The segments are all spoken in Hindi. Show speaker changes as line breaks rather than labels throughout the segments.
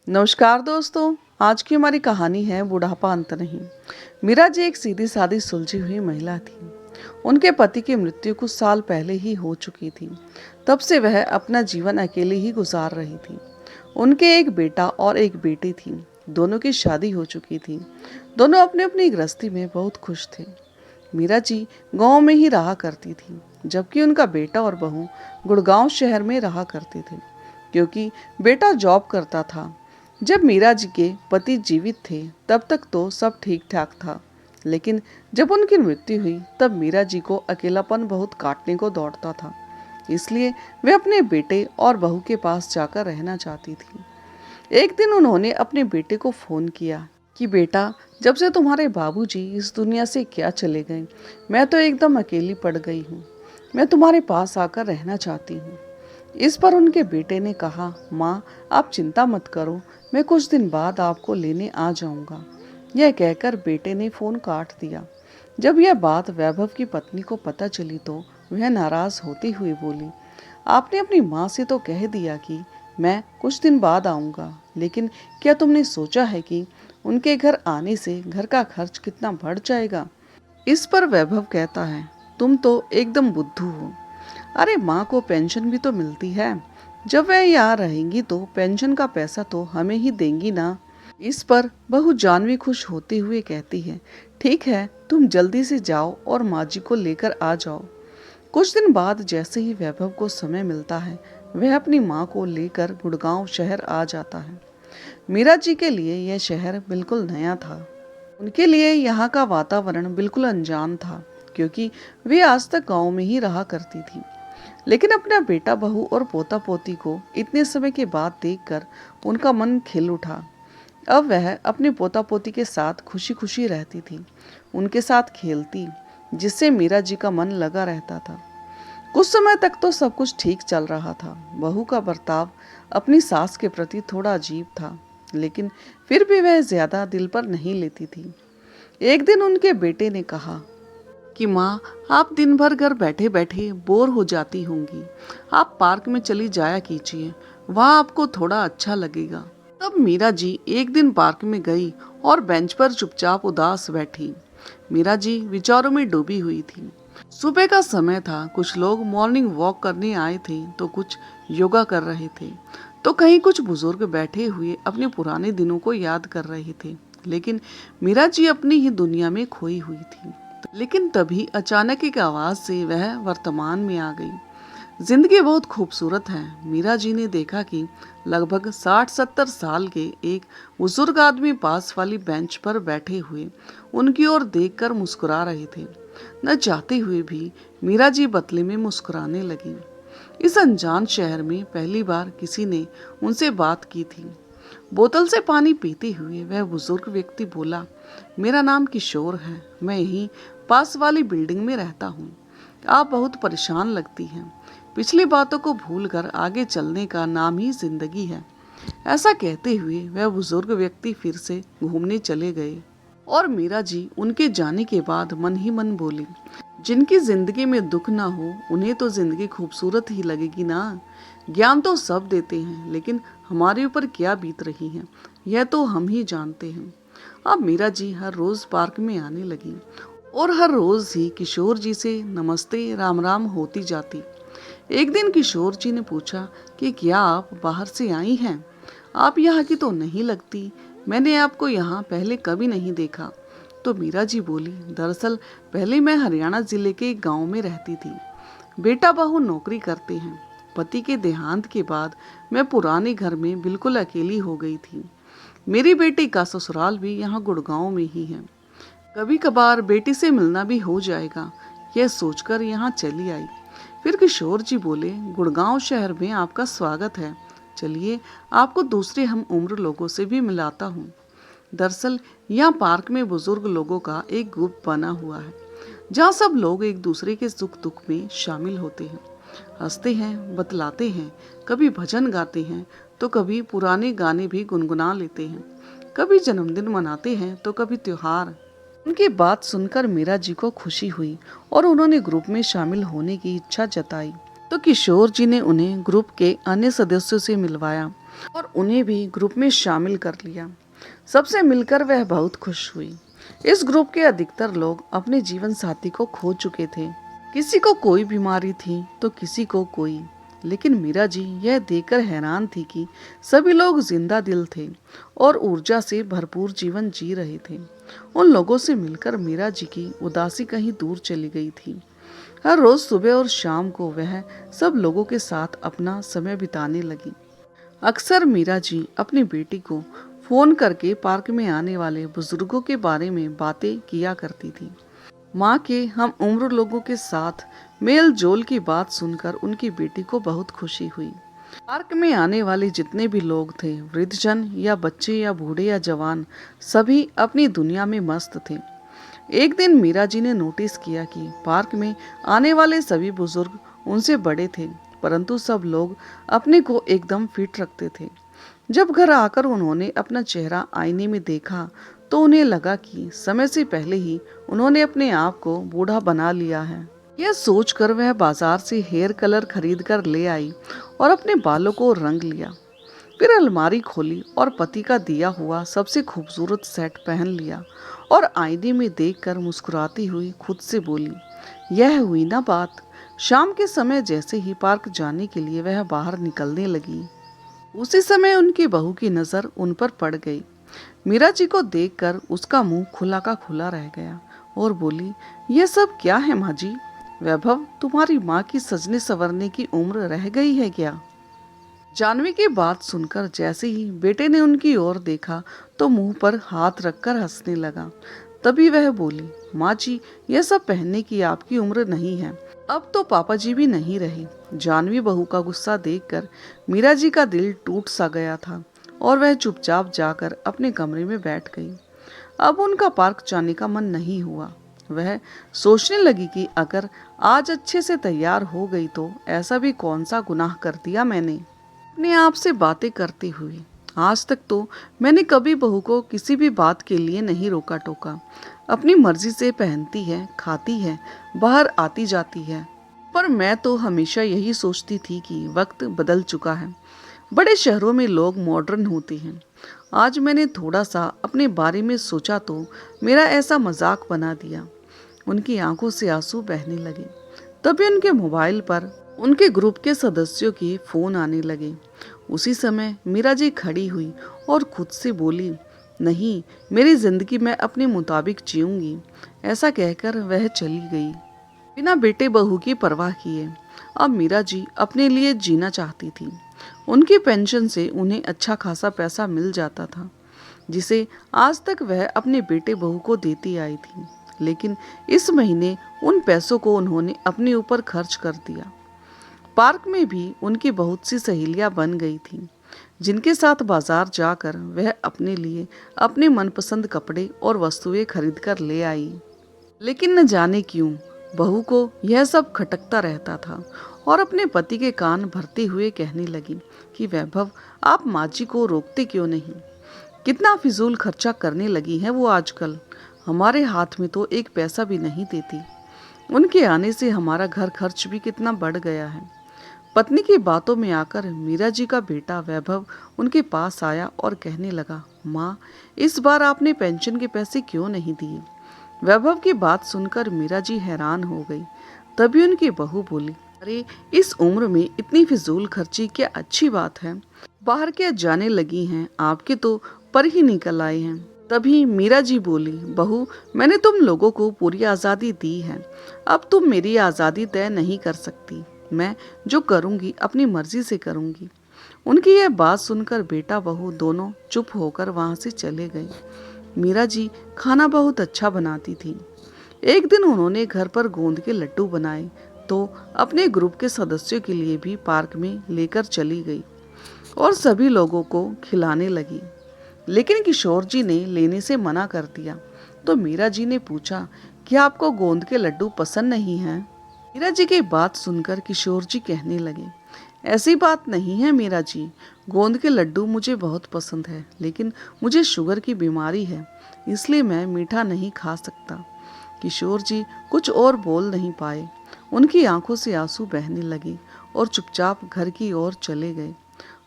नमस्कार दोस्तों। आज की हमारी कहानी है बुढ़ापा अंत नहीं। मीरा जी एक सीधी सादी सुलझी हुई महिला थी। उनके पति की मृत्यु कुछ साल पहले ही हो चुकी थी। तब से वह अपना जीवन अकेले ही गुजार रही थी। उनके एक बेटा और एक बेटी थी। दोनों की शादी हो चुकी थी। दोनों अपनी अपनी गृहस्थी में बहुत खुश थे। मीरा जी गांव में ही रहा करती थी, जबकि उनका बेटा और बहू गुड़गांव शहर में रहा करते थे, क्योंकि बेटा जॉब करता था। जब मीरा जी के पति जीवित थे तब तक तो सब ठीक ठाक था, लेकिन जब उनकी मृत्यु हुई तब मीरा जी को अकेलापन बहुत काटने को दौड़ता था। इसलिए वे अपने बेटे और बहू के पास जाकर रहना चाहती थी। एक दिन उन्होंने अपने बेटे को फोन किया कि बेटा, जब से तुम्हारे बाबूजी इस दुनिया से क्या चले गए, मैं तो एकदम अकेली पड़ गई हूँ। मैं तुम्हारे पास आकर रहना चाहती हूँ। इस पर उनके बेटे ने कहा, माँ आप चिंता मत करो, मैं कुछ दिन बाद आपको लेने आ जाऊंगा। यह कहकर बेटे ने फोन काट दिया। जब यह बात वैभव की पत्नी को पता चली तो वह नाराज होती हुई बोली, आपने अपनी माँ से तो कह दिया कि मैं कुछ दिन बाद आऊंगा, लेकिन क्या तुमने सोचा है कि उनके घर आने से घर का खर्च कितना बढ़ जाएगा। इस पर वैभव कहता है, तुम तो एकदम बुद्धू हो। अरे माँ को पेंशन भी तो मिलती है। जब वह यहाँ रहेंगी तो पेंशन का पैसा तो हमें ही देंगी ना। इस पर बहू जानवी खुश होते हुए कहती है, ठीक है, तुम जल्दी से जाओ और माँ जी को लेकर आ जाओ। कुछ दिन बाद जैसे ही वैभव को समय मिलता है, वह अपनी माँ को लेकर गुड़गांव शहर आ जाता है। मीरा जी के लिए यह शहर बिल्कुल नया था। उनके लिए यहाँ का वातावरण बिल्कुल अनजान था, क्योंकि वे आज तक गांव में ही रहा करती थी। लेकिन अपना बेटा बहू और पोता पोती को इतने समय के बाद देखकर उनका मन खिल उठा। अब वह अपने पोता पोती के साथ खुशी खुशी रहती थी, उनके साथ खेलती, जिससे मीरा जी का मन लगा रहता था। कुछ समय तक तो सब कुछ ठीक चल रहा था। बहू का बर्ताव अपनी सास के प्रति थोड़ा अजीब था, लेकिन फिर भी वह ज्यादा दिल पर नहीं लेती थी। एक दिन उनके बेटे ने कहा कि माँ, आप दिन भर घर बैठे बैठे बोर हो जाती होंगी। आप पार्क में चली जाया कीजिए, वहाँ आपको थोड़ा अच्छा लगेगा। तब मीरा जी एक दिन पार्क में गई और बेंच पर चुपचाप उदास बैठी। मीरा जी विचारों में डूबी हुई थी। सुबह का समय था। कुछ लोग मॉर्निंग वॉक करने आए थे तो कुछ योगा कर रहे थे, तो कहीं कुछ बुजुर्ग बैठे हुए अपने पुराने दिनों को याद कर रहे थे। लेकिन मीरा जी अपनी ही दुनिया में खोई हुई थी। लेकिन तभी अचानक एक आवाज से वह वर्तमान में आ गई। जिंदगी बहुत खूबसूरत है। मीरा जी ने देखा कि लगभग 60-70 साल के एक बुजुर्ग आदमी पास वाली बेंच पर बैठे हुए उनकी ओर देखकर मुस्कुरा रहे थे। न चाहते हुए भी मीरा जी बदले में मुस्कुराने लगी। इस अनजान शहर में पहली बार किसी ने उनसे बात की थी। बोतल से पानी पीते हुए वह बुजुर्ग व्यक्ति बोला, मेरा नाम किशोर है, मैं यहीं पास वाली बिल्डिंग में रहता हूँ। आप बहुत परेशान लगती हैं। पिछली बातों को भूलकर आगे चलने का नाम ही जिंदगी है। ऐसा कहते हुए वह बुजुर्ग व्यक्ति फिर से घूमने चले गए और मीरा जी उनके जाने के बाद मन ही मन बोली, जिनकी जिंदगी में दुख ना हो उन्हें तो जिंदगी खूबसूरत ही लगेगी ना। ज्ञान तो सब देते हैं, लेकिन हमारे ऊपर क्या बीत रही है यह तो हम ही जानते हैं। अब मीरा जी हर रोज पार्क में आने लगी और हर रोज ही किशोर जी से नमस्ते राम राम होती जाती। एक दिन किशोर जी ने पूछा कि क्या आप बाहर से आई हैं? आप यहाँ की तो नहीं लगती, मैंने आपको यहाँ पहले कभी नहीं देखा। तो मीरा जी बोली, दरअसल पहले मैं हरियाणा जिले के एक गांव में रहती थी। बेटा बहू नौकरी करते हैं। पति के देहांत के बाद मैं पुराने घर में बिल्कुल अकेली हो गई थी। मेरी बेटी का ससुराल भी यहाँ गुड़गांव में ही है। कभी कभार बेटी से मिलना भी हो जाएगा, यह सोचकर यहाँ चली आई। फिर किशोर जी बोले, गुड़गांव शहर में आपका स्वागत है। चलिए आपको दूसरे हम उम्र लोगों से भी मिलाता हूँ। दरअसल यहाँ पार्क में बुजुर्ग लोगों का एक ग्रुप बना हुआ है, जहाँ सब लोग एक दूसरे के सुख दुख में शामिल होते हैं, हंसते हैं, बतलाते हैं, कभी भजन गाते हैं तो कभी पुराने गाने भी गुनगुना लेते हैं, कभी जन्मदिन मनाते हैं तो कभी त्योहार। उनकी बात सुनकर मीरा जी को खुशी हुई और उन्होंने ग्रुप में शामिल होने की इच्छा जताई। तो किशोर जी ने उन्हें ग्रुप के अन्य सदस्यों से मिलवाया और उन्हें भी ग्रुप में शामिल कर लिया। सबसे मिलकर वह बहुत खुश हुई। इस ग्रुप के अधिकतर लोग अपने जीवन साथी को खो चुके थे। किसी को कोई बीमारी थी तो किसी को कोई, लेकिन मीरा जी यह देखकर हैरान थी कि सभी लोग जिंदा दिल थे और ऊर्जा से भरपूर जीवन जी रहे थे। उन लोगों से मिलकर मीरा जी की उदासी कहीं दूर चली गई थी। हर रोज सुबह और शाम को वह सब लोगों के साथ अपना समय बिताने लगी। अक्सर मीरा जी अपनी बेटी को फोन करके पार्क में आने वाले बुजुर्गों के बारे में बातें किया करती थी। माँ के हम उम्र लोगों के साथ मेल जोल की बात सुनकर उनकी बेटी को बहुत खुशी हुई। पार्क में आने वाले जितने भी लोग थे, वृद्धजन या बच्चे या बूढ़े या जवान, सभी अपनी दुनिया में मस्त थे। एक दिन मीरा जी ने नोटिस किया कि पार्क में आने वाले सभी बुजुर्ग उनसे बड़े थे, परंतु सब लोग अपने को एकदम फिट रखते थे। जब घर आकर उन्होंने अपना चेहरा आईने में देखा तो उन्हें लगा कि समय से पहले ही उन्होंने अपने आप को बूढ़ा बना लिया है। यह सोचकर वह बाजार से हेयर कलर खरीद कर ले आई और अपने बालों को रंग लिया। फिर अलमारी खोली और पति का दिया हुआ सबसे खूबसूरत सेट पहन लिया और आईने में देखकर मुस्कुराती हुई खुद से बोली, यह हुई ना बात। शाम के समय जैसे ही पार्क जाने के लिए वह बाहर निकलने लगी, उसी समय उनकी बहू की नजर उन पर पड़ गई। मीरा जी को देखकर उसका मुंह खुला का खुला रह गया और बोली, यह सब क्या है माँ जी? वैभव, तुम्हारी माँ की सजने संवरने की उम्र रह गई है क्या? जानवी की बात सुनकर जैसे ही बेटे ने उनकी ओर देखा तो मुंह पर हाथ रखकर हंसने लगा। तभी वह बोली, माँ जी, यह सब पहनने की आपकी उम्र नहीं है। अब तो पापा जी भी नहीं रहे। जानवी बहू का गुस्सा देखकर मीरा जी का दिल टूट सा गया था और वह चुपचाप जाकर अपने कमरे में बैठ गई। अब उनका पार्क जाने का मन नहीं हुआ। वह सोचने लगी कि अगर आज अच्छे से तैयार हो गई तो ऐसा भी कौन सा गुनाह कर दिया मैंने। अपने आप से बातें करते हुए, आज तक तो मैंने कभी बहू को किसी भी बात के लिए नहीं रोका टोका। अपनी मर्जी से पहनती है, खाती है, बाहर आती जाती है। पर मैं तो हमेशा यही सोचती थी कि वक्त बदल चुका है। बड़े शहरों में लोग मॉडर्न होते हैं। आज मैंने थोड़ा सा अपने बारे में सोचा तो मेरा ऐसा मजाक बना दिया। उनकी आंखों से आंसू बहने लगे। तभी उनके मोबाइल पर उनके ग्रुप के सदस्यों के फोन आने लगे। उसी समय मीरा जी खड़ी हुई और खुद से बोली, नहीं, मेरी जिंदगी मैं अपने मुताबिक जीऊंगी। ऐसा कहकर वह चली गई बिना बेटे बहू की परवाह किए। अब मीरा जी अपने लिए जीना चाहती थी। उनकी पेंशन से उन्हें अच्छा खासा पैसा मिल जाता था, जिसे आज तक वह अपने बेटे बहू को देती आई थी। लेकिन इस महीने उन पैसों को उन्होंने अपने ऊपर खर्च कर दिया। पार्क में भी उनकी बहुत सी सहेलियां बन गई थीं, जिनके साथ बाजार जाकर वह अपने लिए अपने मनपसंद कपड़े और वस्तुएं खरीद कर ले आई। लेकिन न जाने क्यों बहू को यह सब खटकता रहता था और अपने पति के कान भरते हुए कहने लगी कि वैभव, आप माँ जी को रोकते क्यों नहीं? कितना फिजूल खर्चा करने लगी है वो आजकल। हमारे हाथ में तो एक पैसा भी नहीं देती। उनके आने से हमारा घर खर्च भी कितना बढ़ गया है। पत्नी की बातों में आकर मीरा जी का बेटा वैभव उनके पास आया और कहने लगा, माँ, इस बार आपने पेंशन के पैसे क्यों नहीं दिए? वैभव की बात सुनकर मीरा जी हैरान हो गई। तभी उनकी बहू बोली, अरे, इस उम्र में इतनी फिजूल खर्ची क्या अच्छी बात है? बाहर क्या जाने लगी हैं? आपके तो पर ही निकल आए हैं। तभी मीरा जी बोली, बहू, मैंने तुम लोगों को पूरी आज़ादी दी है। अब तुम मेरी आज़ादी तय नहीं कर सकती। मैं जो करूँगी अपनी मर्जी से करूँगी। उनकी यह बात सुनकर बेटा बहू दोनों चुप होकर वहाँ से चले गए। मीरा जी खाना बहुत अच्छा बनाती थी। एक दिन उन्होंने घर पर गोंद के लड्डू बनाए तो अपने ग्रुप के सदस्यों के लिए भी पार्क में लेकर चली गई और सभी लोगों को खिलाने लगी। लेकिन किशोर जी ने लेने से मना कर दिया। तो मीरा जी ने पूछा, क्या आपको गोंद के लड्डू पसंद नहीं हैं? मीरा जी की बात सुनकर किशोर जी कहने लगे, ऐसी बात नहीं है मीरा जी, गोंद के लड्डू मुझे बहुत पसंद है, लेकिन मुझे शुगर की बीमारी है, इसलिए मैं मीठा नहीं खा सकता। किशोर जी कुछ और बोल नहीं पाए। उनकी आंखों से आंसू बहने लगे और चुपचाप घर की ओर चले गए।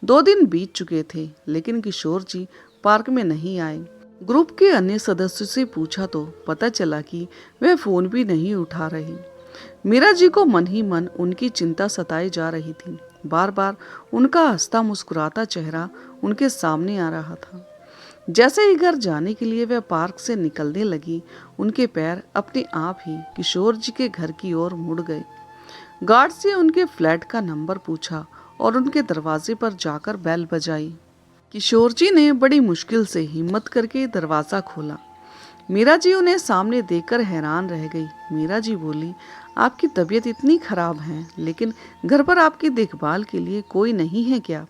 2 दिन बीत चुके थे लेकिन किशोर जी पार्क में नहीं आए। ग्रुप के अन्य सदस्यों से पूछा तो पता चला कि वह फोन भी नहीं उठा रही। मीरा जी को मन ही मन उनकी चिंता सताई जा रही थी। बार बार उनका हंसता मुस्कुराता चेहरा उनके सामने आ रहा था। जैसे ही घर जाने के लिए वह पार्क से निकलने लगी, उनके पैर अपने आप ही किशोर जी के घर की ओर मुड़ गए। गार्ड से उनके फ्लैट का नंबर पूछा और उनके दरवाजे पर जाकर बेल बजाई। किशोर जी ने बड़ी मुश्किल से हिम्मत करके दरवाजा खोला। मीरा जी उन्हें सामने देखकर हैरान रह गई। मीरा जी बोली, आपकी तबीयत इतनी खराब है, लेकिन घर पर आपकी देखभाल के लिए कोई नहीं है क्या?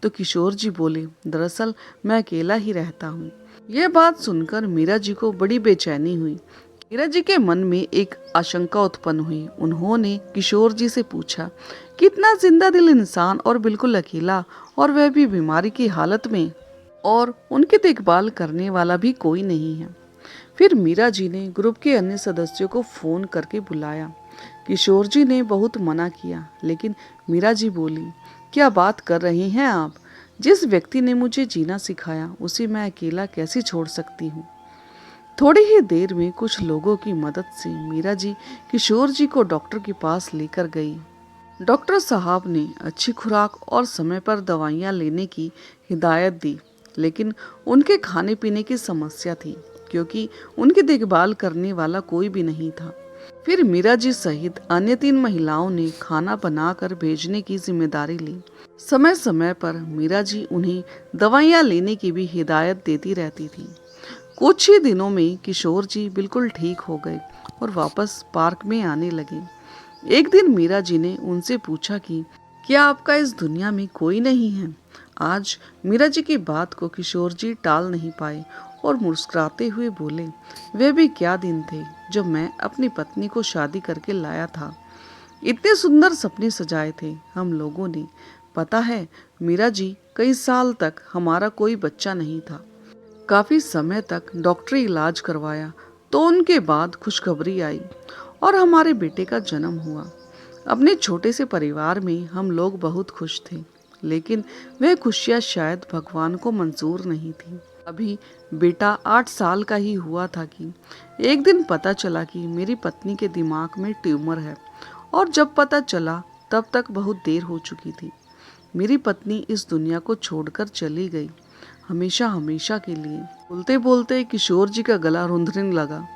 तो किशोर जी बोले, दरअसल मैं अकेला ही रहता हूँ। यह बात सुनकर मीरा जी को बड़ी बेचैनी हुई। मीरा जी के मन में एक आशंका उत्पन्न हुई। उन्होंने किशोर जी से पूछा, कितना जिंदा दिल इंसान और बिल्कुल अकेला, और वह भी बीमारी की हालत में, और उनकी देखभाल करने वाला भी कोई नहीं है। फिर मीरा जी ने ग्रुप के अन्य सदस्यों को फोन करके बुलाया। किशोर जी ने बहुत मना किया, लेकिन मीरा जी बोली, क्या बात कर रही हैं आप? जिस व्यक्ति ने मुझे जीना सिखाया उसे मैं अकेला कैसे छोड़ सकती हूँ? थोड़ी ही देर में कुछ लोगों की मदद से मीरा जी किशोर जी को डॉक्टर के पास लेकर गई। डॉक्टर साहब ने अच्छी खुराक और समय पर दवाइयाँ लेने की हिदायत दी, लेकिन उनके खाने पीने की समस्या थी, क्योंकि उनकी देखभाल करने वाला कोई भी नहीं था। फिर मीरा जी सहित अन्य 3 महिलाओं ने खाना बनाकर भेजने की जिम्मेदारी ली। समय समय पर मीरा जी उन्हें दवाइयाँ लेने की भी हिदायत देती रहती थी। कुछ ही दिनों में किशोर जी बिल्कुल ठीक हो गए और वापस पार्क में आने लगे। एक दिन मीरा जी ने उनसे पूछा कि क्या आपका इस दुनिया में कोई नहीं है? आज मीरा जी की बात को किशोर जी टाल नहीं पाए और मुस्कुराते हुए बोले, वे भी क्या दिन थे जब मैं अपनी पत्नी को शादी करके लाया था। इतने सुंदर सपने सजाए थे हम लोगों ने। पता है मीरा जी, कई साल तक हमारा कोई बच्चा नहीं था। काफी समय तक डॉक्टरी इलाज करवाया तो उनके बाद खुशखबरी आई और हमारे बेटे का जन्म हुआ। अपने छोटे से परिवार में हम लोग बहुत खुश थे, लेकिन वह खुशियाँ शायद भगवान को मंजूर नहीं थी। अभी बेटा 8 साल का ही हुआ था कि एक दिन पता चला कि मेरी पत्नी के दिमाग में ट्यूमर है, और जब पता चला तब तक बहुत देर हो चुकी थी। मेरी पत्नी इस दुनिया को छोड़कर चली गई, हमेशा हमेशा के लिए। बोलते बोलते किशोर जी का गला रुंधने लगा।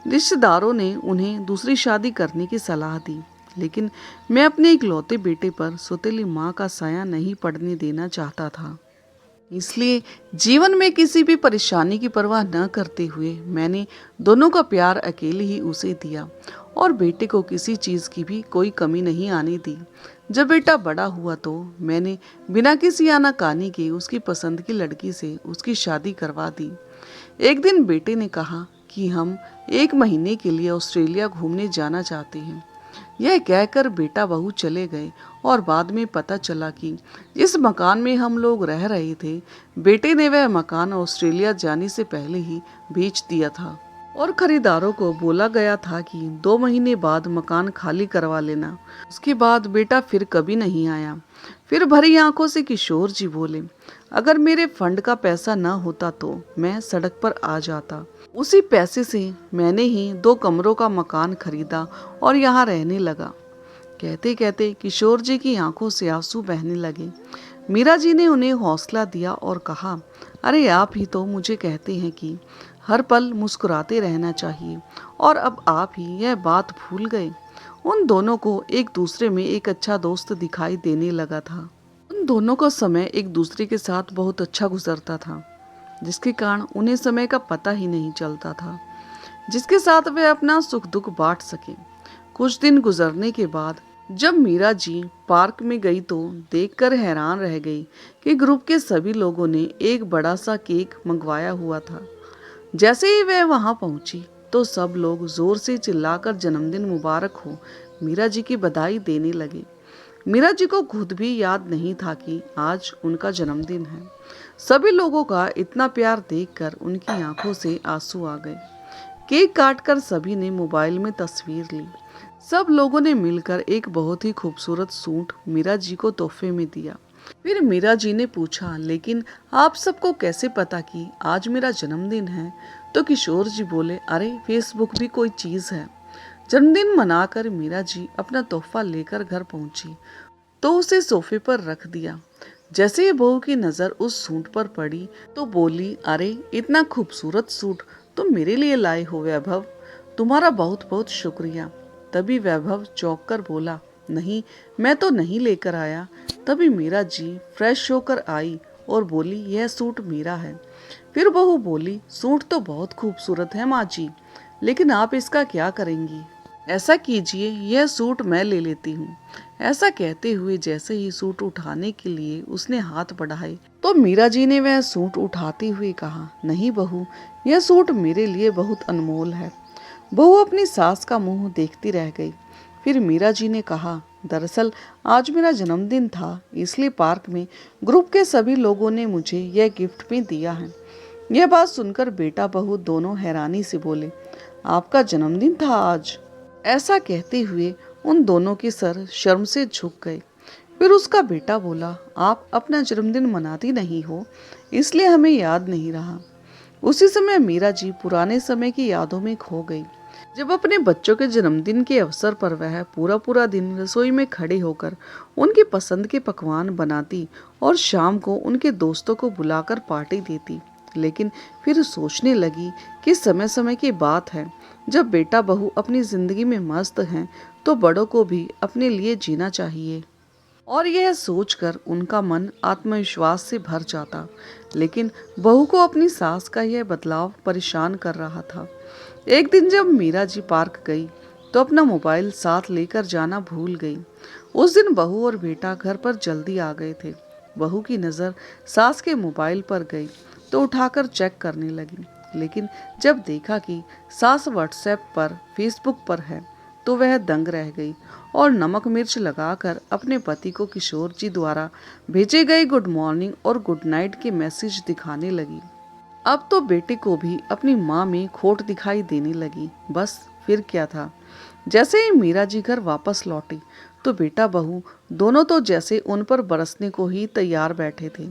रिश्तेदारों ने उन्हें दूसरी शादी करने की सलाह दी, लेकिन मैं अपने इकलौते बेटे पर सौतेली माँ का साया नहीं पड़ने देना चाहता था। इसलिए जीवन में किसी भी परेशानी की परवाह न करते हुए मैंने दोनों का प्यार अकेले ही उसे दिया और बेटे को किसी चीज़ की भी कोई कमी नहीं आने दी। जब बेटा बड़ा हुआ तो मैंने बिना किसी आनाकानी के उसकी पसंद की लड़की से उसकी शादी करवा दी। एक दिन बेटे ने कहा कि हम 1 महीने के लिए ऑस्ट्रेलिया घूमने जाना चाहते हैं। यह कहकर बेटा बहू चले गए और बाद में पता चला कि जिस मकान में हम लोग रह रहे थे, बेटे ने वह मकान ऑस्ट्रेलिया जाने से पहले ही बेच दिया था और खरीदारों को बोला गया था कि 2 महीने बाद मकान खाली करवा लेना। उसके बाद बेटा फिर कभी नहीं आया। फिर भरी आंखों से किशोर जी बोले, अगर मेरे फंड का पैसा न होता तो मैं सड़क पर आ जाता। उसी पैसे से मैंने ही 2 कमरों का मकान खरीदा और यहाँ रहने लगा। कहते कहते किशोर जी की आंखों से आंसू बहने लगे। मीरा जी ने उन्हें हौसला दिया और कहा, अरे आप ही तो मुझे कहते हैं कि हर पल मुस्कुराते रहना चाहिए, और अब आप ही यह बात भूल गए। उन दोनों को एक दूसरे में एक अच्छा दोस्त दिखाई देने लगा था। उन दोनों का समय एक दूसरे के साथ बहुत अच्छा गुजरता था, जिसके कारण उन्हें समय का पता ही नहीं चलता था, जिसके साथ वे अपना सुख दुख बांट सके। कुछ दिन गुजरने के बाद जब मीरा जी पार्क में गई तो देखकर हैरान रह गई कि ग्रुप के सभी लोगों ने एक बड़ा सा केक मंगवाया हुआ था। जैसे ही वह वहां पहुंची तो सब लोग जोर से चिल्लाकर जन्मदिन मुबारक हो मीरा जी की बधाई देने लगे। मीरा जी को खुद भी याद नहीं था कि आज उनका जन्मदिन है। सभी लोगों का इतना प्यार देखकर उनकी आंखों से आंसू आ गए। केक काटकर सभी ने मोबाइल में तस्वीर ली। सब लोगों ने मिलकर एक बहुत ही खूबसूरत सूट मीरा जी को तोहफे में दिया। फिर मीरा जी ने पूछा, लेकिन आप सबको कैसे पता कि आज मेरा जन्मदिन है? तो किशोर जी बोले, अरे फेसबुक भी कोई चीज है। जन्मदिन मनाकर मीरा जी अपना तोहफा लेकर घर पहुंची तो उसे सोफे पर रख दिया। जैसे ही बहू की नजर उस सूट पर पड़ी तो बोली, अरे इतना खूबसूरत सूट तुम मेरे लिए लाए हो वैभव, तुम्हारा बहुत बहुत शुक्रिया। तभी वैभव चौंक कर बोला, नहीं मैं तो नहीं लेकर आया। तभी मीरा जी फ्रेश होकर आई और बोली, यह सूट मेरा है। फिर बहू बोली, सूट तो बहुत खूबसूरत है माँ जी, लेकिन आप इसका क्या करेंगी? ऐसा कीजिए, यह सूट मैं ले लेती हूँ। ऐसा कहते हुए जैसे ही सूट उठाने के लिए उसने हाथ बढ़ाए तो मीरा जी ने वह सूट उठाते हुए कहा, नहीं बहू, यह सूट मेरे लिए बहुत अनमोल है। बहू अपनी सास का मुंह देखती रह गई। फिर मीरा जी ने कहा, दरअसल आज मेरा जन्मदिन था, इसलिए पार्क में ग्रुप के सभी लोगों ने मुझे यह गिफ्ट में दिया है। यह बात सुनकर बेटा बहू दोनों हैरानी से बोले, आपका जन्मदिन था आज? ऐसा कहते हुए उन दोनों के सर शर्म से झुक गए। फिर उसका बेटा बोला, आप अपना जन्मदिन मनाती नहीं हो, इसलिए हमें याद नहीं रहा। उसी समय मीरा जी पुराने समय की यादों में खो गई, जब अपने बच्चों के जन्मदिन के अवसर पर वह पूरा पूरा दिन रसोई में खड़े होकर उनकी पसंद के पकवान बनाती और शाम को उनके दोस्तों को बुलाकर पार्टी देती। लेकिन फिर सोचने लगी कि समय समय की बात है, जब बेटा बहू अपनी जिंदगी में मस्त हैं तो बड़ों को भी अपने लिए जीना चाहिए। और यह सोचकर उनका मन आत्मविश्वास से भर जाता। लेकिन बहू को अपनी सास का यह बदलाव परेशान कर रहा था। एक दिन जब मीरा जी पार्क गई तो अपना मोबाइल साथ लेकर जाना भूल गई। उस दिन बहू और बेटा घर पर जल्दी आ गए थे। बहू की नज़र सास के मोबाइल पर गई तो उठाकर चेक करने लगी, लेकिन जब देखा कि सास व्हाट्सएप पर फेसबुक पर है तो वह दंग रह गई और नमक मिर्च लगाकर अपने पति को किशोर जी द्वारा भेजे गए गुड मॉर्निंग और गुड नाइट के मैसेज दिखाने लगी। अब तो बेटे को भी अपनी माँ में खोट दिखाई देने लगी। बस फिर क्या था, जैसे ही मीरा जी घर वापस लौटी तो बेटा बहू दोनों तो जैसे उन पर बरसने को ही तैयार बैठे थे।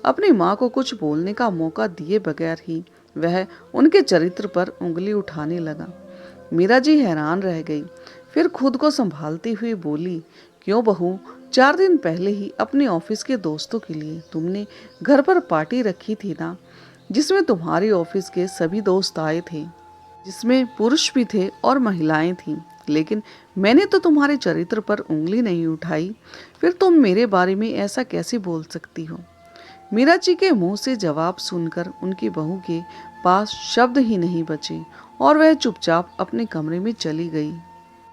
अपनी माँ को कुछ बोलने का मौका दिए बगैर ही वह उनके चरित्र पर उंगली उठाने लगा। मीरा जी हैरान रह गई। फिर खुद को संभालती हुई बोली, क्यों बहू, 4 दिन पहले ही अपने ऑफिस के दोस्तों के लिए तुमने घर पर पार्टी रखी थी ना, जिसमें तुम्हारे ऑफिस के सभी दोस्त आए थे, जिसमें पुरुष भी थे और महिलाएं थीं, लेकिन मैंने तो तुम्हारे चरित्र पर उंगली नहीं उठाई। फिर तुम मेरे बारे में ऐसा कैसे बोल सकती हो? मीरा जी के मुंह से जवाब सुनकर उनकी बहू के पास शब्द ही नहीं बचे और वह चुपचाप अपने कमरे में चली गई।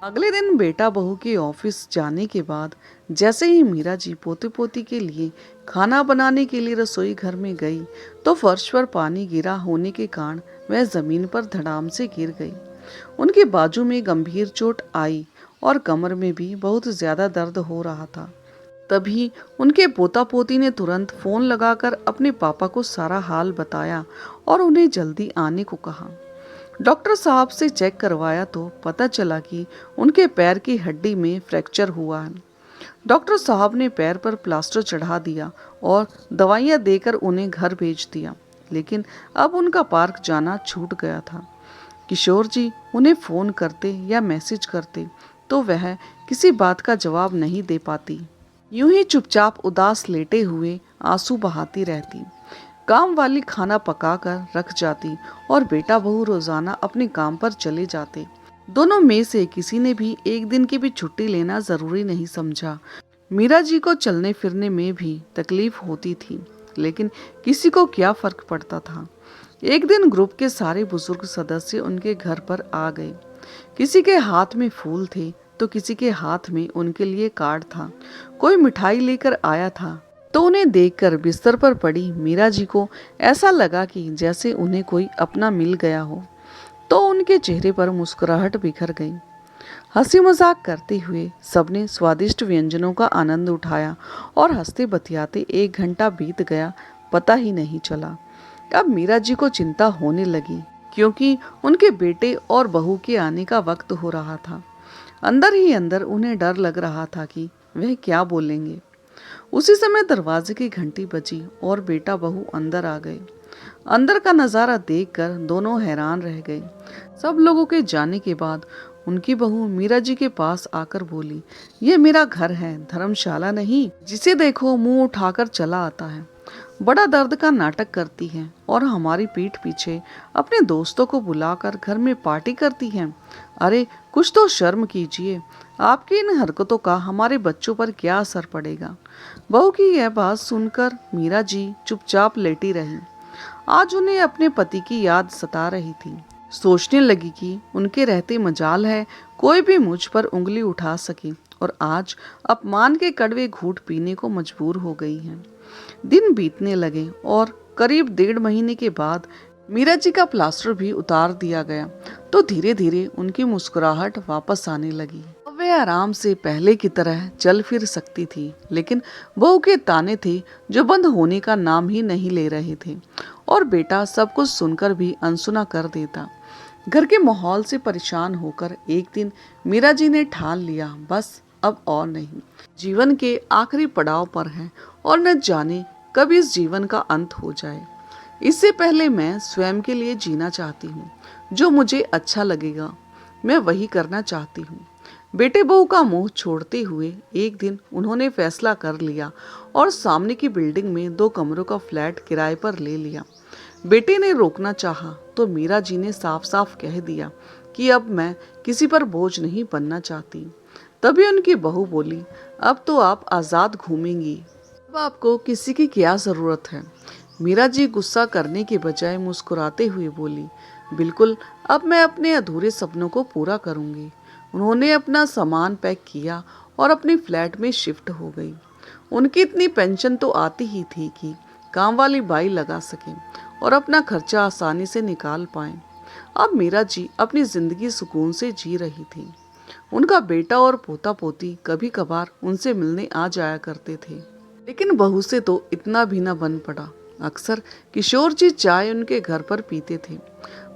अगले दिन बेटा बहू के ऑफिस जाने के बाद जैसे ही मीरा जी पोते पोती के लिए खाना बनाने के लिए रसोई घर में गई तो फर्श पर पानी गिरा होने के कारण वह जमीन पर धड़ाम से गिर गई। उनके बाजू में गंभीर चोट आई और कमर में भी बहुत ज्यादा दर्द हो रहा था। तभी उनके पोता पोती ने तुरंत फोन लगाकर अपने पापा को सारा हाल बताया और उन्हें जल्दी आने को कहा। डॉक्टर साहब से चेक करवाया तो पता चला कि उनके पैर की हड्डी में फ्रैक्चर हुआ है। डॉक्टर साहब ने पैर पर प्लास्टर चढ़ा दिया और दवाइयाँ देकर उन्हें घर भेज दिया। लेकिन अब उनका पार्क जाना छूट गया था। किशोर जी उन्हें फ़ोन करते या मैसेज करते तो वह किसी बात का जवाब नहीं दे पाती। यूं ही चुपचाप उदास लेटे हुए आंसू बहाती रहती। काम वाली खाना पकाकर रख जाती और बेटा बहू रोजाना अपने काम पर चले जाते। दोनों में से किसी ने भी एक दिन की भी छुट्टी लेना जरूरी नहीं समझा। मीरा जी को चलने फिरने में भी तकलीफ होती थी, लेकिन किसी को क्या फर्क पड़ता था। एक दिन ग्रुप के सारे बुजुर्ग सदस्य उनके घर पर आ गए। किसी के हाथ में फूल थे तो किसी के हाथ में उनके लिए कार्ड था। कोई मिठाई लेकर आया था तो उन्हें देखकर बिस्तर पर पड़ी मीरा जी को ऐसा लगा कि जैसे उन्हें कोई अपना मिल गया हो। तो उनके चेहरे पर मुस्कुराहट बिखर गई। हंसी मजाक करते हुए सबने स्वादिष्ट व्यंजनों का आनंद उठाया और हंसते बतियाते 1 घंटा बीत गया, पता ही नहीं चला। अब मीरा जी को चिंता होने लगी क्योंकि उनके बेटे और बहू के आने का वक्त हो रहा था। अंदर ही अंदर उन्हें डर लग रहा था कि वह क्या बोलेंगे। उसी समय दरवाजे की घंटी बजी और बेटा बहू अंदर आ गए। अंदर का नजारा देखकर दोनों हैरान रह गए। सब लोगों के जाने के बाद उनकी बहू मीरा जी के पास आकर बोली, ये मेरा घर है, धर्मशाला नहीं। जिसे देखो मुंह उठाकर चला आता है। बड़ा दर्द का नाटक करती है और हमारी पीठ पीछे अपने दोस्तों को बुलाकर घर में पार्टी करती है। अरे कुछ तो शर्म कीजिए। आपकी इन हरकतों का हमारे बच्चों पर क्या असर पड़ेगा। बहू की यह बात सुनकर मीरा जी चुपचाप लेटी रही। आज उन्हें अपने पति की याद सता रही थी। सोचने लगी कि उनके रहते मजाल है कोई भी मुझ पर उंगली उठा सके, और आज अपमान के कड़वे घूंट पीने को मजबूर हो गई हैं। दिन बीतने लगे और करीब 1.5 महीने के बाद मीरा जी का प्लास्टर भी उतार दिया गया तो धीरे धीरे उनकी मुस्कुराहट वापस आने लगी। अब वे आराम से पहले की तरह चल फिर सकती थी, लेकिन बहू के ताने थे जो बंद होने का नाम ही नहीं ले रहे थे, और बेटा सब कुछ सुनकर भी अनसुना कर देता। घर के माहौल से परेशान होकर एक दिन मीरा जी ने ठान लिया, बस अब और नहीं। जीवन के आखिरी पड़ाव पर है और न जाने कब इस जीवन का अंत हो जाए। इससे पहले मैं स्वयं के लिए जीना चाहती हूँ। जो मुझे अच्छा लगेगा मैं वही करना चाहती हूँ। बेटे बहू का मुंह छोड़ते हुए एक दिन उन्होंने फैसला कर लिया और सामने की बिल्डिंग में 2 कमरों का फ्लैट किराए पर ले लिया। बेटे ने रोकना चाहा तो मीरा जी ने साफ साफ कह दिया कि अब मैं किसी पर बोझ नहीं बनना चाहती। तभी उनकी बहू बोली, अब तो आप आजाद घूमेंगी, अब आपको किसी की क्या जरूरत है। मीरा जी गुस्सा करने के बजाय मुस्कुराते हुए बोली, बिल्कुल, अब मैं अपने अधूरे सपनों को पूरा करूंगी। उन्होंने अपना सामान पैक किया और अपने फ्लैट में शिफ्ट हो गई। उनकी इतनी पेंशन तो आती ही थी कि काम वाली बाई लगा सके और अपना खर्चा आसानी से निकाल पाए। अब मीरा जी अपनी जिंदगी सुकून से जी रही थी। उनका बेटा और पोता पोती कभी कभार उनसे मिलने आ जाया करते थे, लेकिन बहू से तो इतना भी न बन पड़ा। अक्सर किशोर जी चाय उनके घर पर पीते थे।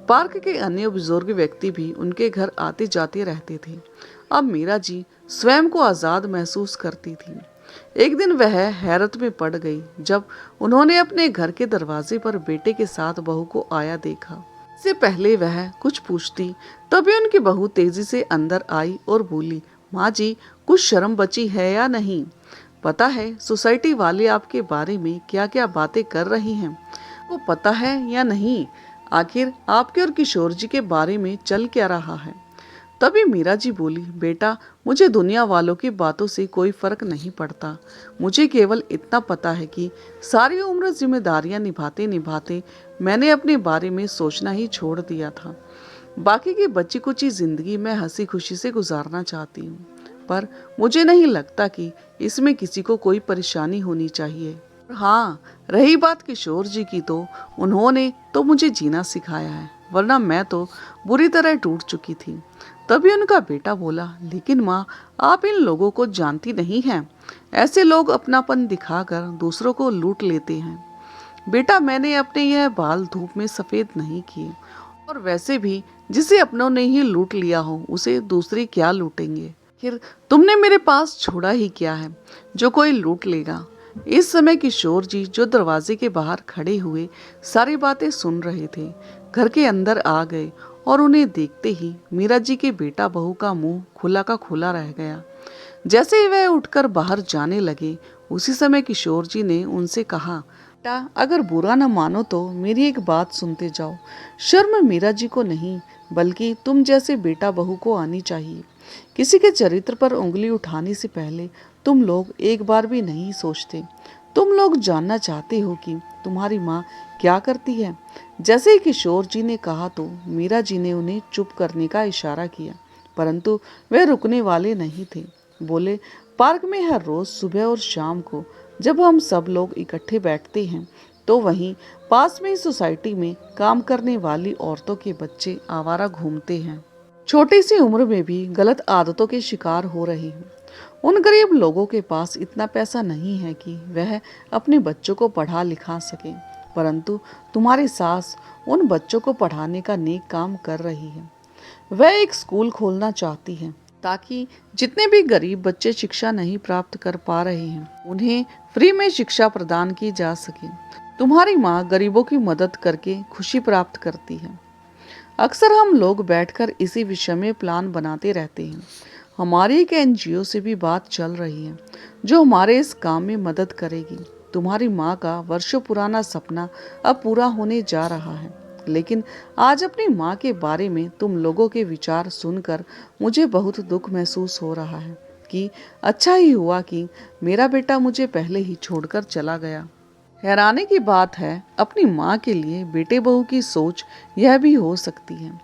पार्क के अन्य बुजुर्ग व्यक्ति भी उनके घर आते जाते रहते थे। अब मीरा जी स्वयं को आजाद महसूस करती थी। एक दिन वह हैरत में पड़ गई जब उन्होंने अपने घर के दरवाजे पर बेटे के साथ बहू को आया देखा। इससे पहले वह कुछ पूछती तभी उनकी बहू तेजी से अंदर आई और बोली, माँ जी, कुछ शर्म बची है या नहीं? पता है सोसाइटी वाले आपके बारे में क्या क्या बातें कर रही हैं, वो पता है या नहीं? आखिर आपके और किशोर जी के बारे में चल क्या रहा है? तभी मीरा जी बोली, बेटा, मुझे दुनिया वालों की बातों से कोई फर्क नहीं पड़ता। मुझे केवल इतना पता है कि सारी उम्र जिम्मेदारियां निभाते निभाते मैंने अपने बारे में सोचना ही छोड़ दिया था। बाकी की बची कुची जिंदगी मैं हंसी खुशी से गुजारना चाहती हूँ, पर मुझे नहीं लगता कि इसमें किसी को कोई परेशानी होनी चाहिए। हाँ, रही बात किशोर जी की, तो उन्होंने तो मुझे जीना सिखाया है, वरना मैं तो बुरी तरह टूट चुकी थी। तभी उनका बेटा बोला, लेकिन माँ, आप इन लोगों को जानती नहीं हैं। ऐसे लोग अपनापन दिखाकर दूसरों को लूट लेते हैं। बेटा, मैंने अपने यह बाल धूप में सफेद नहीं किए, और वैसे भी जिसे अपनों ने ही लूट लिया हो उसे दूसरे क्या लूटेंगे। फिर तुमने मेरे पास छोड़ा ही क्या है जो कोई लूट लेगा। इस समय किशोर जी, जो दरवाजे के बाहर खड़े हुए सारी बातें सुन रहे थे, घर के अंदर आ गए और उन्हें देखते ही मीरा जी के बेटा बहू का मुंह खुला का खुला रह गया। जैसे ही वह उठकर बाहर जाने लगे, उसी समय किशोर जी ने उनसे कहा, बेटा, अगर बुरा न मानो तो मेरी एक बात सुनते जाओ। शर्म मीरा जी को नहीं, बल्कि तुम जैसे बेटा बहू को आनी चाहिए। किसी के चरित्र पर उंगली उठाने से पहले तुम लोग एक बार भी नहीं सोचते। तुम लोग जानना चाहते हो कि तुम्हारी माँ क्या करती है। जैसे ही किशोर जी ने कहा तो मीरा जी ने उन्हें चुप करने का इशारा किया, परंतु वे रुकने वाले नहीं थे। बोले, पार्क में हर रोज सुबह और शाम को जब हम सब लोग इकट्ठे बैठते हैं, तो वहीं पास में ही सोसाइटी में काम करने वाली औरतों के बच्चे आवारा घूमते हैं। छोटी सी उम्र में भी गलत आदतों के शिकार हो रहे हैं। उन गरीब लोगों के पास इतना पैसा नहीं है कि वह अपने बच्चों को पढ़ा लिखा सके, परंतु तुम्हारी सास उन बच्चों को पढ़ाने का नेक काम कर रही है। वह एक स्कूल खोलना चाहती है ताकि जितने भी गरीब बच्चे शिक्षा नहीं प्राप्त कर पा रहे हैं उन्हें फ्री में शिक्षा प्रदान की जा सके। तुम्हारी माँ गरीबों की मदद करके खुशी प्राप्त करती है। अक्सर हम लोग बैठकर इसी विषय में प्लान बनाते रहते हैं। हमारी एक एनजीओ से भी बात चल रही है जो हमारे इस काम में मदद करेगी। तुम्हारी माँ का वर्षों पुराना सपना अब पूरा होने जा रहा है, लेकिन आज अपनी माँ के बारे में तुम लोगों के विचार सुनकर मुझे बहुत दुख महसूस हो रहा है कि अच्छा ही हुआ कि मेरा बेटा मुझे पहले ही छोड़कर चला गया। हैरानी की बात है, अपनी माँ के लिए बेटे बहू की सोच यह भी हो सकती है।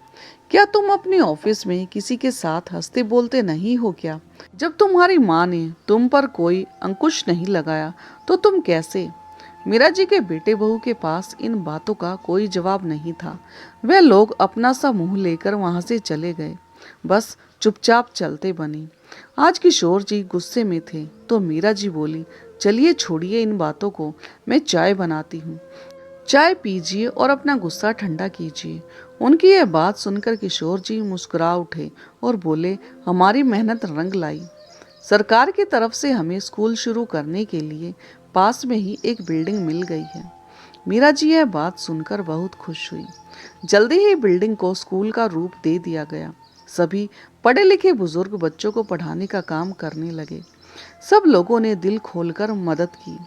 क्या तुम अपने ऑफिस में किसी के साथ हंसते बोलते नहीं हो क्या? जब तुम्हारी माँ ने तुम पर कोई अंकुश नहीं लगाया तो तुम कैसे? मीरा जी के बेटे बहू के पास इन बातों का कोई जवाब नहीं था। वे लोग अपना सा मुंह लेकर वहां से चले गए, बस चुपचाप चलते बने। आज किशोर जी गुस्से में थे तो मीरा जी बोली, चलिए छोड़िए इन बातों को, मैं चाय बनाती हूँ। चाय पीजिए और अपना गुस्सा ठंडा कीजिए। उनकी यह बात सुनकर किशोर जी मुस्कुरा उठे और बोले, हमारी मेहनत रंग लाई। सरकार की तरफ से हमें स्कूल शुरू करने के लिए पास में ही एक बिल्डिंग मिल गई है। मीरा जी यह बात सुनकर बहुत खुश हुई। जल्दी ही बिल्डिंग को स्कूल का रूप दे दिया गया। सभी पढ़े लिखे बुजुर्ग बच्चों को पढ़ाने का काम करने लगे। सब लोगों ने दिल खोलकर मदद की।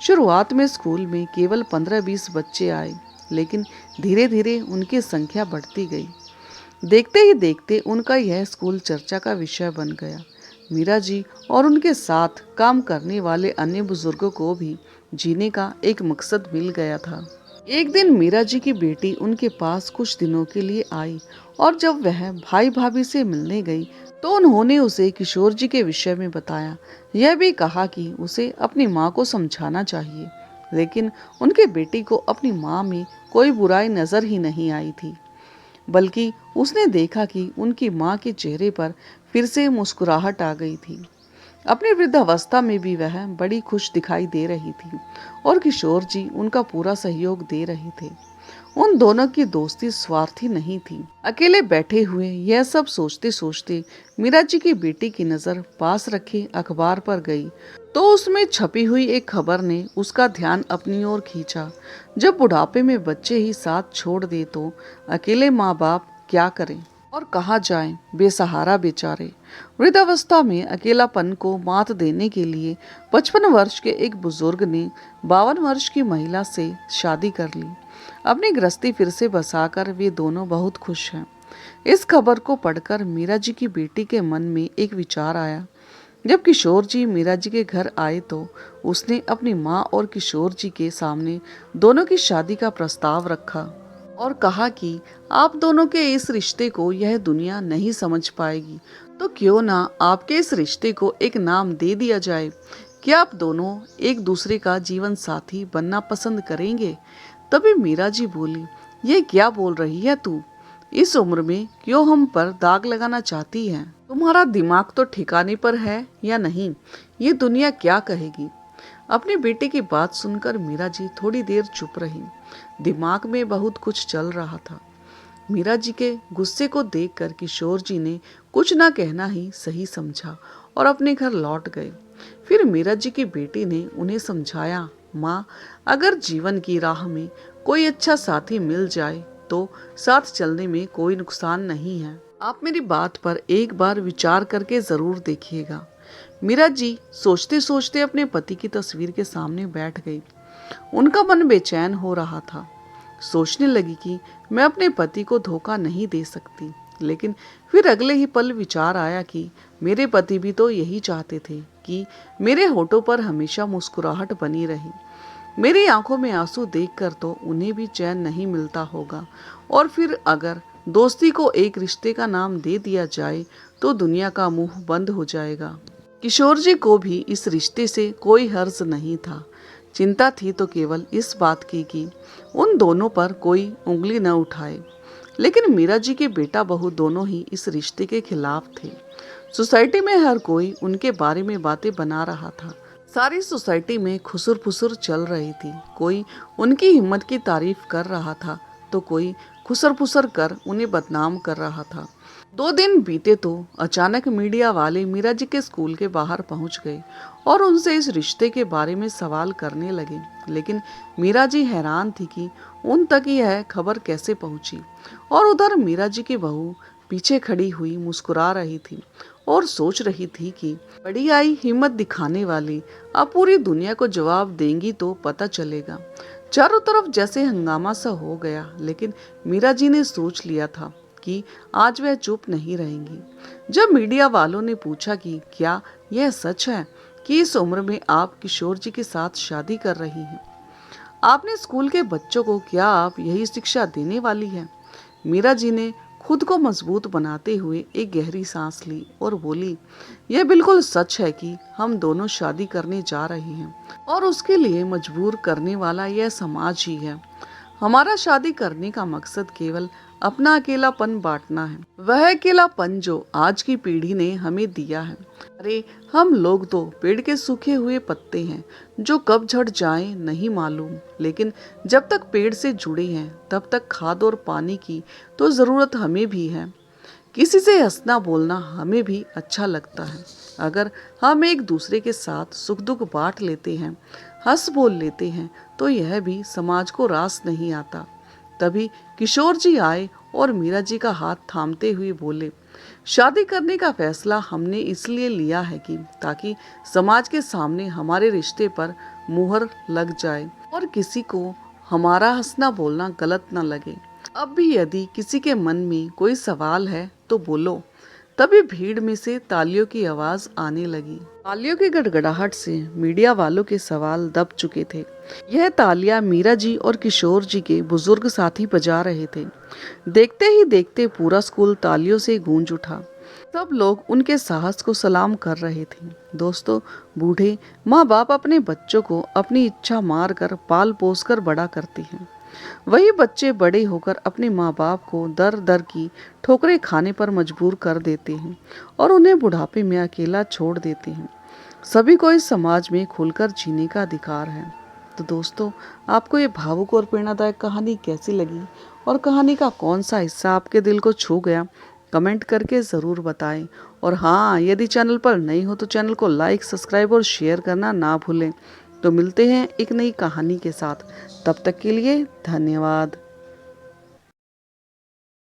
शुरुआत में स्कूल में केवल 15-20 बच्चे आए, लेकिन धीरे धीरे उनकी संख्या बढ़ती गई। देखते ही देखते उनका यह स्कूल चर्चा का विषय बन गया। मीरा जी और उनके साथ काम करने वाले अन्य बुजुर्गों को भी जीने का एक मकसद मिल गया था। एक दिन मीरा जी की बेटी उनके पास कुछ दिनों के लिए आई और जब वह भाई भाभी से मिलने गई तो उन्होंने उसे किशोर जी के विषय में बताया। यह भी कहा कि उसे अपनी माँ को समझाना चाहिए, लेकिन उनके बेटी को अपनी माँ में कोई बुराई नजर ही नहीं आई थी, बल्कि उसने देखा कि उनकी माँ के चेहरे पर फिर से मुस्कुराहट आ गई थी। अपनी वृद्धावस्था में भी वह बड़ी खुश दिखाई दे रही थी और किशोर जी उनका पूरा सहयोग दे रहे थे। उन दोनों की दोस्ती स्वार्थी नहीं थी। अकेले बैठे हुए यह सब सोचते सोचते मीरा जी की बेटी की नजर पास रखे अखबार पर गई तो उसमें छपी हुई एक खबर ने उसका ध्यान अपनी ओर खींचा। जब बुढ़ापे में बच्चे ही साथ छोड़ दे तो अकेले माँ बाप क्या करें और कहाँ जाएं, बेसहारा बेचारे। वृद्धावस्था में अकेलापन को मात देने के लिए 55 वर्ष के एक बुजुर्ग ने 52 वर्ष की महिला से शादी कर ली। अपनी गृहस्थी फिर से बसाकर वे दोनों बहुत खुश हैं। इस खबर को पढ़कर मीरा जी की बेटी के मन में एक विचार आया। जब किशोर जी मीरा जी के घर आए तो उसने अपनी माँ और किशोर जी के सामने दोनों की शादी का प्रस्ताव रखा और कहा कि आप दोनों के इस रिश्ते को यह दुनिया नहीं समझ पाएगी, तो क्यों ना आपके इस रिश्ते को एक नाम दे दिया जाए। क्या आप दोनों एक दूसरे का जीवन साथी बनना पसंद करेंगे? तभी मीरा जी बोली, ये क्या बोल रही है तू? इस उम्र में क्यों हम पर दाग लगाना चाहती है? तुम्हारा दिमाग तो ठिकाने पर है या नहीं? ये दुनिया क्या कहेगी? अपने बेटे की बात सुनकर मीरा जी थोड़ी देर चुप रही। दिमाग में बहुत कुछ चल रहा था। मीरा जी के गुस्से को देखकर किशोर जी ने कुछ ना कहना ही सही समझा और अपने घर लौट गए। फिर मीरा जी की बेटी ने उन्हें समझाया, माँ, अगर जीवन की राह में कोई अच्छा साथी मिल जाए तो साथ चलने में कोई नुकसान नहीं है। आप मेरी बात पर एक बार विचार करके जरूर देखिएगा। मीरा जी सोचते सोचते अपने पति की तस्वीर के सामने बैठ गई। उनका मन बेचैन हो रहा था। सोचने लगी कि मैं अपने पति को धोखा नहीं दे सकती, लेकिन फिर अगले ही पल विचार आया कि मेरे पति भी तो यही चाहते थे कि मेरे होठों पर हमेशा मुस्कुराहट बनी रहे। मेरी आंखों में आंसू देखकर तो उन्हें भी चैन नहीं मिलता होगा, और फिर अगर दोस्ती को एक रिश्ते का नाम दे दिया जाए तो दुनिया का मुंह बंद हो जाएगा। किशोर जी को भी इस रिश्ते से कोई हर्ज नहीं था। चिंता थी तो केवल इस बात की कि उन दोनों पर कोई उंगली न उठाए। लेकिन मीरा जी के बेटा बहू दोनों ही इस रिश्ते के खिलाफ थे। सोसाइटी में हर कोई उनके बारे में बातें बना रहा था। सारी सोसाइटी में खुसुर फुसुर चल रही थी। कोई उनकी हिम्मत की तारीफ कर रहा था तो कोई खुसर फुसर कर उन्हें बदनाम कर रहा था। 2 दिन बीते तो अचानक मीडिया वाले मीरा जी के स्कूल के बाहर पहुंच गए और उनसे इस रिश्ते के बारे में सवाल करने लगे। लेकिन मीरा जी हैरान थी कि उन तक यह खबर कैसे पहुंची। और उधर मीरा जी की बहू पीछे खड़ी हुई मुस्कुरा रही थी और सोच रही थी कि बड़ी आई हिम्मत दिखाने वाली अब पूरी दुनिया को जवाब देंगी तो पता चलेगा। चारों तरफ जैसे हंगामा सा हो गया, लेकिन मीरा जी ने सोच लिया था कि आज वह चुप नहीं रहेंगी। जब मीडिया वालों ने पूछा कि क्या यह सच है कि इस उम्र में आप किशोर जी के साथ शादी कर रही हैं, आपने स्कूल के बच्चों को क्या आप यही शिक्षा देने वाली हैं? मीरा जी ने खुद को मजबूत बनाते हुए एक गहरी सांस ली और बोली, यह बिल्कुल सच है कि हम दोनों शादी करने जा रहे हैं और उसके लिए मजबूर करने वाला यह समाज ही है। हमारा शादी करने का मकसद केवल अपना अकेलापन बांटना है, वह अकेलापन जो आज की पीढ़ी ने हमें दिया है। अरे हम लोग तो पेड़ के सूखे हुए पत्ते हैं जो कब झड़ जाएं नहीं मालूम, लेकिन जब तक पेड़ से जुड़े हैं तब तक खाद और पानी की तो जरूरत हमें भी है। किसी से हंसना बोलना हमें भी अच्छा लगता है। अगर हम एक दूसरे के साथ सुख दुख बांट लेते हैं, हंस बोल लेते हैं, तो यह भी समाज को रास नहीं आता। तभी किशोर जी आए और मीरा जी का हाथ थामते हुए बोले, शादी करने का फैसला हमने इसलिए लिया है कि ताकि समाज के सामने हमारे रिश्ते पर मुहर लग जाए और किसी को हमारा हंसना बोलना गलत न लगे। अब भी यदि किसी के मन में कोई सवाल है तो बोलो। तभी भीड़ में से तालियों की आवाज आने लगी। तालियों की गड़गड़ाहट से मीडिया वालों के सवाल दब चुके थे। यह तालियां मीरा जी और किशोर जी के बुजुर्ग साथी बजा रहे थे। देखते ही देखते पूरा स्कूल तालियों से गूंज उठा। सब लोग उनके साहस को सलाम कर रहे थे। दोस्तों, बूढ़े माँ बाप अपने बच्चों को अपनी इच्छा मार कर पाल पोस कर बड़ा करते हैं। वही बच्चे बड़े होकर अपने माँ बाप को दर दर की ठोकरें खाने पर मजबूर कर देते हैं और उन्हें बुढ़ापे में अकेला छोड़ देते हैं। सभी को इस समाज में खुलकर जीने का अधिकार है। तो दोस्तों, आपको ये भावुक और प्रेरणादायक कहानी कैसी लगी और कहानी का कौन सा हिस्सा आपके दिल को छू गया, कमेंट करके ज़रूर बताएं। और हाँ, यदि चैनल पर नई हो तो चैनल को लाइक, सब्सक्राइब और शेयर करना ना भूलें। तो मिलते हैं एक नई कहानी के साथ। तब तक के लिए धन्यवाद।